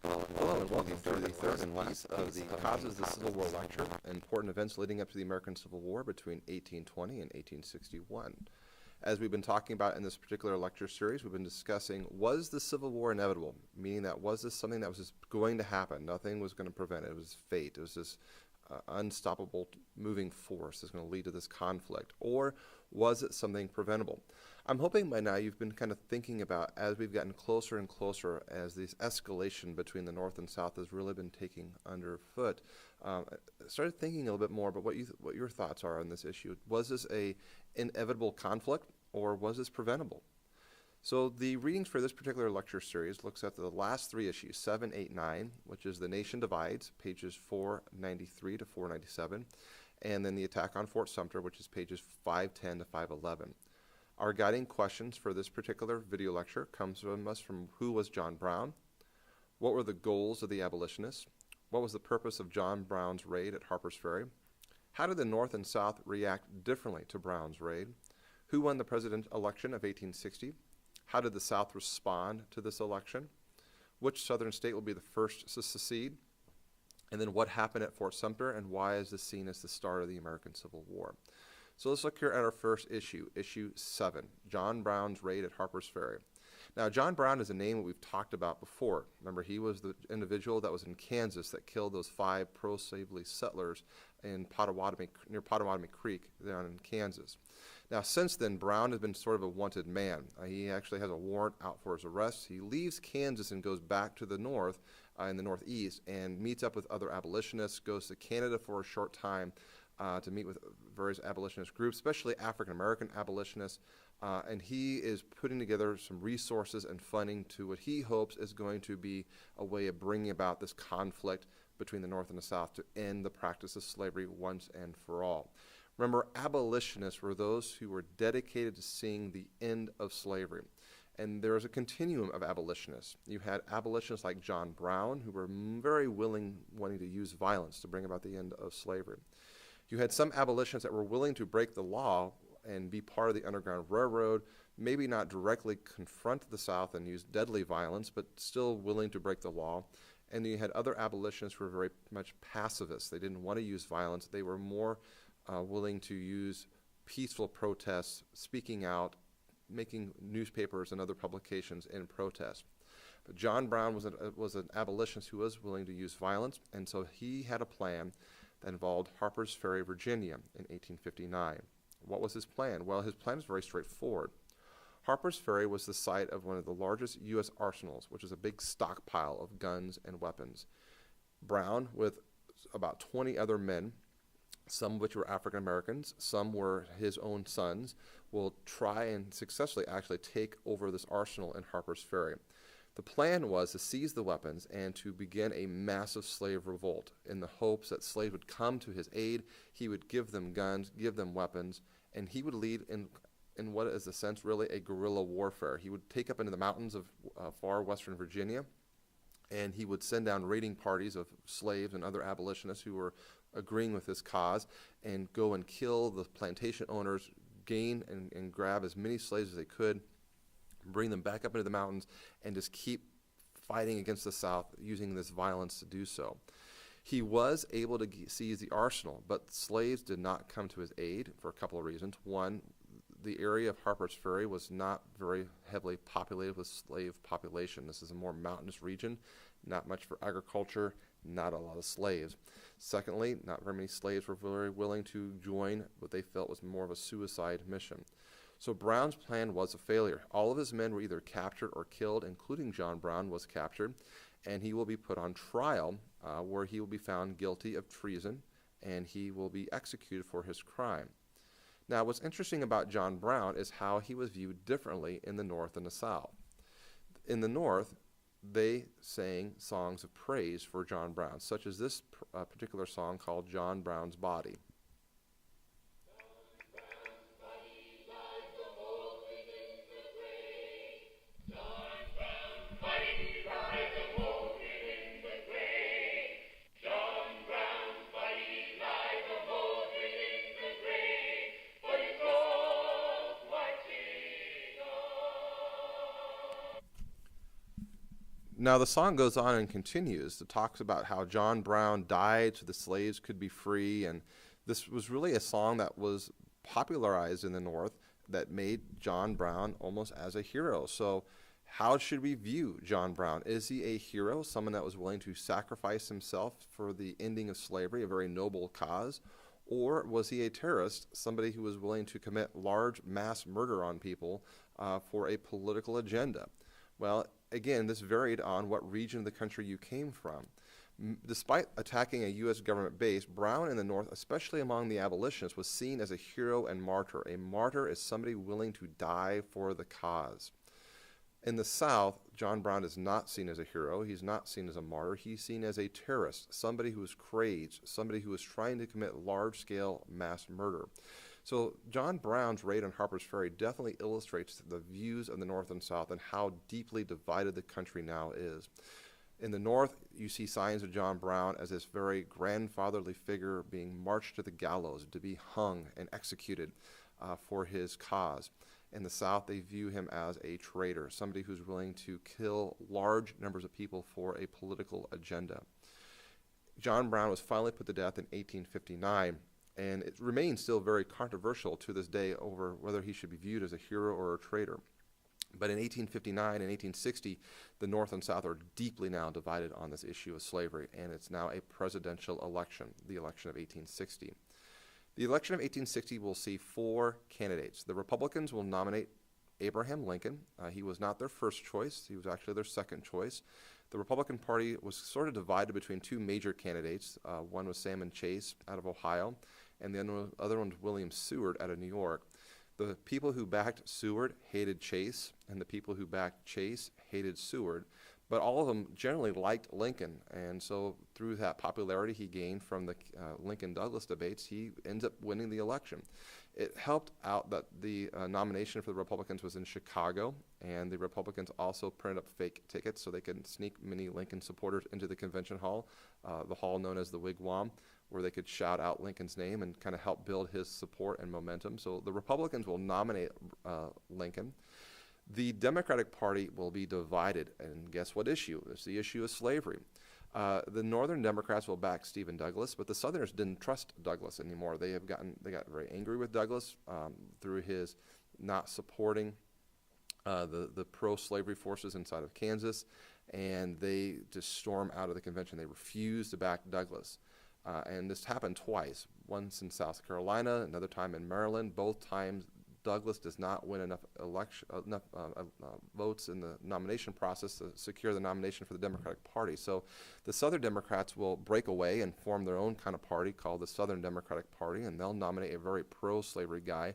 Hello, and welcome to the third and last of the Causes of the Civil War lecture, important events leading up to the American Civil War between 1820 and 1861. As we've been talking about in this particular lecture series, we've been discussing, was the Civil War inevitable? Meaning that, was this something that was just going to happen? Nothing was going to prevent it. It was fate. It was this unstoppable moving force that's going to lead to this conflict. Or was it something preventable? I'm hoping by now you've been kind of thinking about, as we've gotten closer and closer, as this escalation between the North and South has really been taking underfoot, started thinking a little bit more about what your thoughts are on this issue. Was this a inevitable conflict, or was this preventable? So the readings for this particular lecture series looks at the last three issues, 7, 8, 9, which is The Nation Divides, pages 493 to 497, and then The Attack on Fort Sumter, which is pages 510 to 511. Our guiding questions for this particular video lecture comes from us from who was John Brown, what were the goals of the abolitionists, what was the purpose of John Brown's raid at Harpers Ferry, how did the North and South react differently to Brown's raid, who won the presidential election of 1860, how did the South respond to this election, which Southern state will be the first to secede, and then what happened at Fort Sumter, and why is this seen as the start of the American Civil War. So let's look here at our first issue, issue 7, John Brown's raid at Harper's Ferry. Now, John Brown is a name that we've talked about before. Remember, he was the individual that was in Kansas that killed those 5 pro-slavery settlers in near Pottawatomie Creek down in Kansas. Now, since then, Brown has been sort of a wanted man. He actually has a warrant out for his arrest. He leaves Kansas and goes back to the north, in the northeast, and meets up with other abolitionists, goes to Canada for a short time, to meet with various abolitionist groups, especially African-American abolitionists, and he is putting together some resources and funding to what he hopes is going to be a way of bringing about this conflict between the North and the South to end the practice of slavery once and for all. Remember, abolitionists were those who were dedicated to seeing the end of slavery. And there was a continuum of abolitionists. You had abolitionists like John Brown, who were very wanting to use violence to bring about the end of slavery. You had some abolitionists that were willing to break the law and be part of the Underground Railroad, maybe not directly confront the South and use deadly violence, but still willing to break the law. And you had other abolitionists who were very much pacifists. They didn't want to use violence. They were more willing to use peaceful protests, speaking out, making newspapers and other publications in protest. But John Brown was an abolitionist who was willing to use violence, and so he had a plan that involved Harpers Ferry, Virginia in 1859. What was his plan? Well, his plan was very straightforward. Harpers Ferry was the site of one of the largest U.S. arsenals, which is a big stockpile of guns and weapons. Brown, with about 20 other men, some of which were African Americans, some were his own sons, will try and successfully actually take over this arsenal in Harpers Ferry. The plan was to seize the weapons and to begin a massive slave revolt in the hopes that slaves would come to his aid. He would give them guns, give them weapons, and he would lead in what is, in a sense, really a guerrilla warfare. He would take up into the mountains of far western Virginia, and he would send down raiding parties of slaves and other abolitionists who were agreeing with his cause and go and kill the plantation owners, gain and grab as many slaves as they could, bring them back up into the mountains, and just keep fighting against the South using this violence to do so. He was able to seize the arsenal, but slaves did not come to his aid for a couple of reasons. One, the area of Harpers Ferry was not very heavily populated with slave population. This is a more mountainous region, not much for agriculture, not a lot of slaves. Secondly, not very many slaves were very willing to join what they felt was more of a suicide mission. So Brown's plan was a failure. All of his men were either captured or killed, including John Brown was captured, and he will be put on trial where he will be found guilty of treason, and he will be executed for his crime. Now, what's interesting about John Brown is how he was viewed differently in the North and the South. In the North, they sang songs of praise for John Brown, such as this particular song called John Brown's Body. Now, the song goes on and continues. It talks about how John Brown died so the slaves could be free, and this was really a song that was popularized in the North that made John Brown almost as a hero. So how should we view John Brown? Is he a hero, someone that was willing to sacrifice himself for the ending of slavery, a very noble cause? Or was he a terrorist, somebody who was willing to commit large mass murder on people for a political agenda? Well, again, this varied on what region of the country you came from. Despite attacking a U.S. government base, Brown in the North, especially among the abolitionists, was seen as a hero and martyr. A martyr is somebody willing to die for the cause. In the South, John Brown is not seen as a hero. He's not seen as a martyr. He's seen as a terrorist, somebody who is crazed, somebody who is trying to commit large-scale mass murder. So John Brown's raid on Harpers Ferry definitely illustrates the views of the North and South and how deeply divided the country now is. In the North, you see signs of John Brown as this very grandfatherly figure being marched to the gallows to be hung and executed for his cause. In the South, they view him as a traitor, somebody who's willing to kill large numbers of people for a political agenda. John Brown was finally put to death in 1859, and it remains still very controversial to this day over whether he should be viewed as a hero or a traitor. But in 1859 and 1860, the North and South are deeply now divided on this issue of slavery, and it's now a presidential election, the election of 1860. The election of 1860 will see 4 candidates. The Republicans will nominate Abraham Lincoln. He was not their first choice. He was actually their second choice. The Republican Party was sort of divided between 2 major candidates. One was Salmon Chase out of Ohio, and the other one was William Seward out of New York. The people who backed Seward hated Chase, and the people who backed Chase hated Seward. But all of them generally liked Lincoln, and so through that popularity he gained from the Lincoln-Douglas debates, he ends up winning the election. It helped out that the nomination for the Republicans was in Chicago, and the Republicans also printed up fake tickets so they could sneak many Lincoln supporters into the convention hall, the hall known as the Wigwam, where they could shout out Lincoln's name and kind of help build his support and momentum. So the Republicans will nominate Lincoln. The Democratic Party will be divided, and guess what issue? It's the issue of slavery. The Northern Democrats will back Stephen Douglas, but the Southerners didn't trust Douglas anymore. They got very angry with Douglas through his not supporting the pro-slavery forces inside of Kansas, and they just storm out of the convention. They refused to back Douglas. And this happened twice, once in South Carolina, another time in Maryland. Both times Douglas does not win enough votes in the nomination process to secure the nomination for the Democratic Party. So the Southern Democrats will break away and form their own kind of party called the Southern Democratic Party, and they'll nominate a very pro-slavery guy,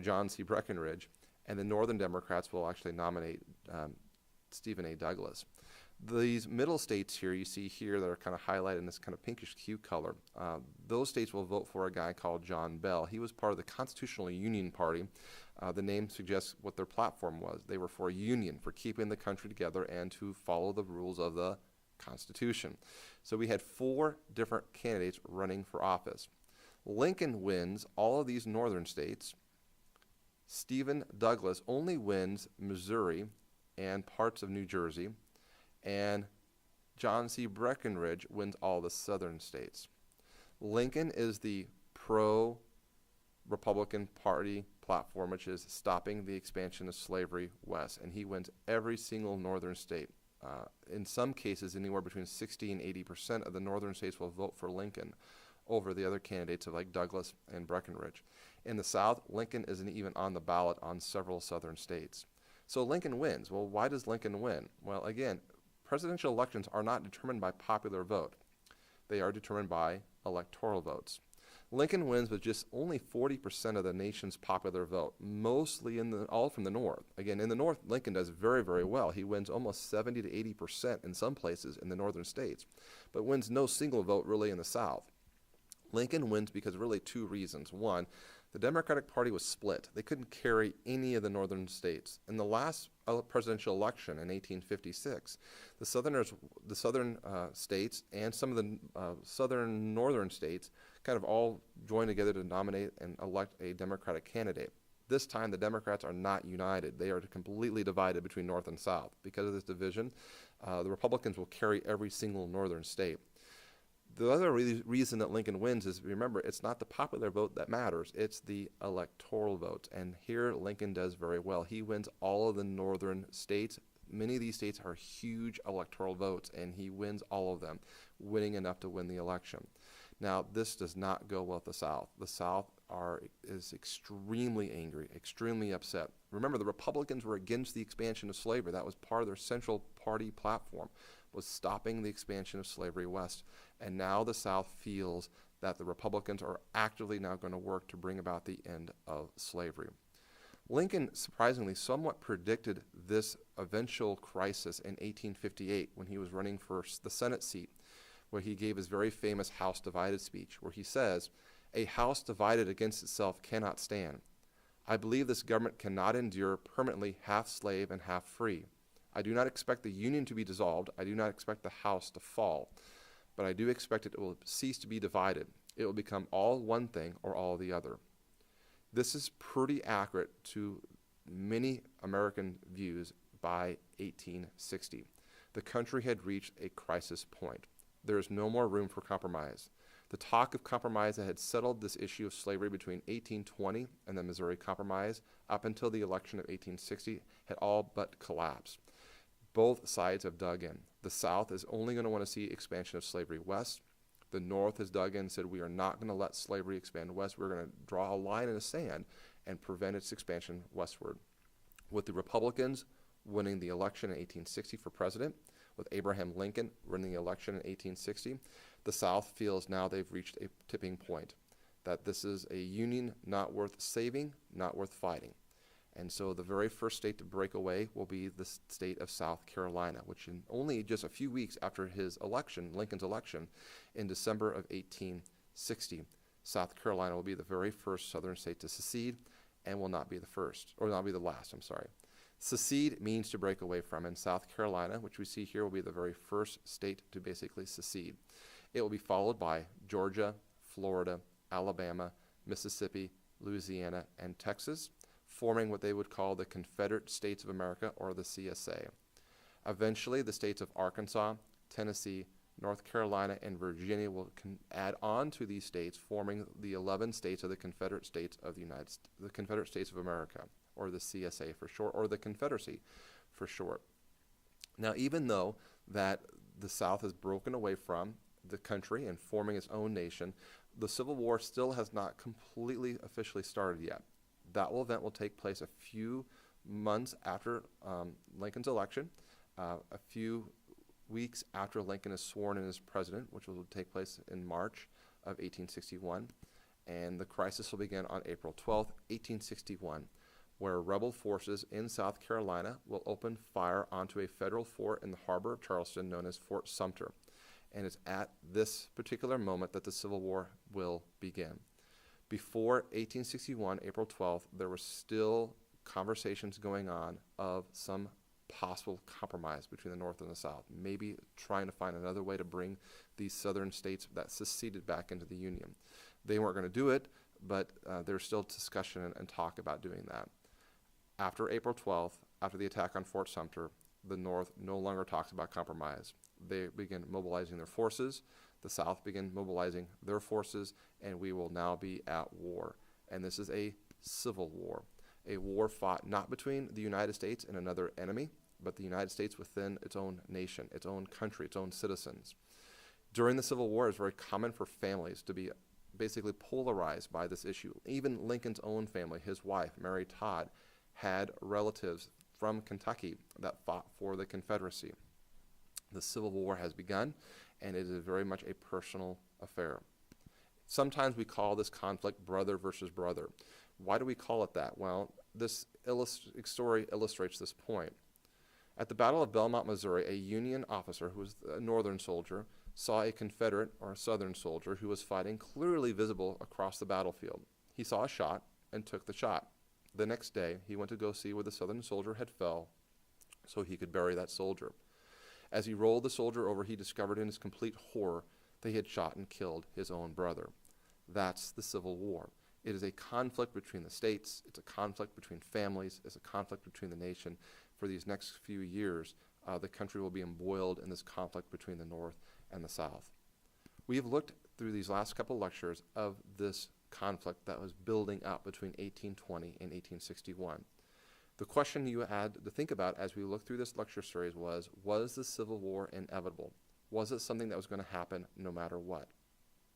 John C. Breckinridge, and the Northern Democrats will actually nominate Stephen A. Douglas. These middle states here, you see here that are kind of highlighted in this kind of pinkish hue color, those states will vote for a guy called John Bell. He was part of the Constitutional Union Party. The name suggests what their platform was. They were for a union, for keeping the country together and to follow the rules of the Constitution. So we had 4 different candidates running for office. Lincoln wins all of these northern states. Stephen Douglas only wins Missouri and parts of New Jersey. And John C. Breckinridge wins all the southern states. Lincoln is the pro-Republican Party platform, which is stopping the expansion of slavery west, and he wins every single northern state. In some cases, anywhere between 60 and 80% of the northern states will vote for Lincoln over the other candidates like Douglas and Breckinridge. In the South, Lincoln isn't even on the ballot on several southern states. So Lincoln wins. Well, why does Lincoln win? Well, again, presidential elections are not determined by popular vote. They are determined by electoral votes. Lincoln wins with just only 40% of the nation's popular vote, mostly all from the North. Again, in the North, Lincoln does very, very well. He wins almost 70 to 80% in some places in the northern states, but wins no single vote really in the South. Lincoln wins because of really 2 reasons. One, the Democratic Party was split. They couldn't carry any of the northern states. In the last presidential election in 1856, the southern states and some of the northern states kind of all joined together to nominate and elect a Democratic candidate. This time, the Democrats are not united. They are completely divided between North and South. Because of this division, the Republicans will carry every single northern state. The other reason that Lincoln wins is, remember, it's not the popular vote that matters. It's the electoral vote. And here, Lincoln does very well. He wins all of the northern states. Many of these states are huge electoral votes, and he wins all of them, winning enough to win the election. Now, this does not go well with the South. The South is extremely angry, extremely upset. Remember, the Republicans were against the expansion of slavery. That was part of their central party platform, was stopping the expansion of slavery west. And now the South feels that the Republicans are actively now going to work to bring about the end of slavery. Lincoln, surprisingly, somewhat predicted this eventual crisis in 1858 when he was running for the Senate seat, where he gave his very famous House Divided speech, where he says, "A house divided against itself cannot stand. I believe this government cannot endure permanently half slave and half free. I do not expect the Union to be dissolved. I do not expect the House to fall. But I do expect it will cease to be divided. It will become all one thing or all the other." This is pretty accurate to many American views by 1860. The country had reached a crisis point. There is no more room for compromise. The talk of compromise that had settled this issue of slavery between 1820 and the Missouri Compromise up until the election of 1860 had all but collapsed. Both sides have dug in. The South is only going to want to see expansion of slavery west. The North has dug in and said, we are not going to let slavery expand west. We're going to draw a line in the sand and prevent its expansion westward. With the Republicans winning the election in 1860 for president, with Abraham Lincoln winning the election in 1860, the South feels now they've reached a tipping point, that this is a union not worth saving, not worth fighting. And so the very first state to break away will be the state of South Carolina, which in only just a few weeks after his election, Lincoln's election, in December of 1860, South Carolina will be the very first southern state to secede and will not be the first, or not be the last, I'm sorry. Secede means to break away from, and South Carolina, which we see here, will be the very first state to basically secede. It will be followed by Georgia, Florida, Alabama, Mississippi, Louisiana, and Texas, forming what they would call the Confederate States of America, or the CSA. Eventually, the states of Arkansas, Tennessee, North Carolina, and Virginia will add on to these states, forming the 11 states of the Confederate States of the Confederate States of America, or the CSA for short, or the Confederacy for short. Now, even though that the South has broken away from the country and forming its own nation, the Civil War still has not completely officially started yet. That event will take place a few months after Lincoln's election, a few weeks after Lincoln is sworn in as president, which will take place in March of 1861. And the crisis will begin on April 12th, 1861, where rebel forces in South Carolina will open fire onto a federal fort in the harbor of Charleston known as Fort Sumter. And it's at this particular moment that the Civil War will begin. Before 1861, April 12th, there were still conversations going on of some possible compromise between the North and the South, maybe trying to find another way to bring these southern states that seceded back into the Union. They weren't going to do it, but there's still discussion and talk about doing that. After April 12th, after the attack on Fort Sumter, the North no longer talks about compromise. They begin mobilizing their forces. The South begin mobilizing their forces, and we will now be at war. And this is a civil war, a war fought not between the United States and another enemy, but the United States within its own nation, its own country, its own citizens. During the Civil War, it was very common for families to be basically polarized by this issue. Even Lincoln's own family, his wife, Mary Todd, had relatives from Kentucky that fought for the Confederacy. The Civil War has begun, and it is very much a personal affair. Sometimes we call this conflict brother versus brother. Why do we call it that? Well, this story illustrates this point. At the Battle of Belmont, Missouri, a Union officer who was a Northern soldier saw a Confederate or a Southern soldier who was fighting clearly visible across the battlefield. He saw a shot and took the shot. The next day, he went to go see where the Southern soldier had fell so he could bury that soldier. As he rolled the soldier over, he discovered in his complete horror that he had shot and killed his own brother. That's the Civil War. It is a conflict between the states, it's a conflict between families, it's a conflict between the nation. For these next few years, the country will be embroiled in this conflict between the North and the South. We have looked through these last couple lectures of this conflict that was building up between 1820 and 1861. The question you had to think about as we look through this lecture series was the Civil War inevitable? Was it something that was going to happen no matter what?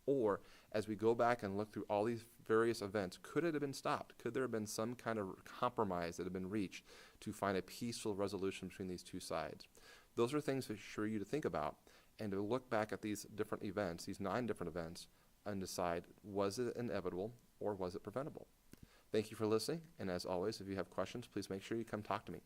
Or, as we go back and look through all these various events, could it have been stopped? Could there have been some kind of compromise that had been reached to find a peaceful resolution between these two sides? Those are things for you to think about and to look back at these different events, these 9 different events, and decide, was it inevitable or was it preventable? Thank you for listening, and as always, if you have questions, please make sure you come talk to me.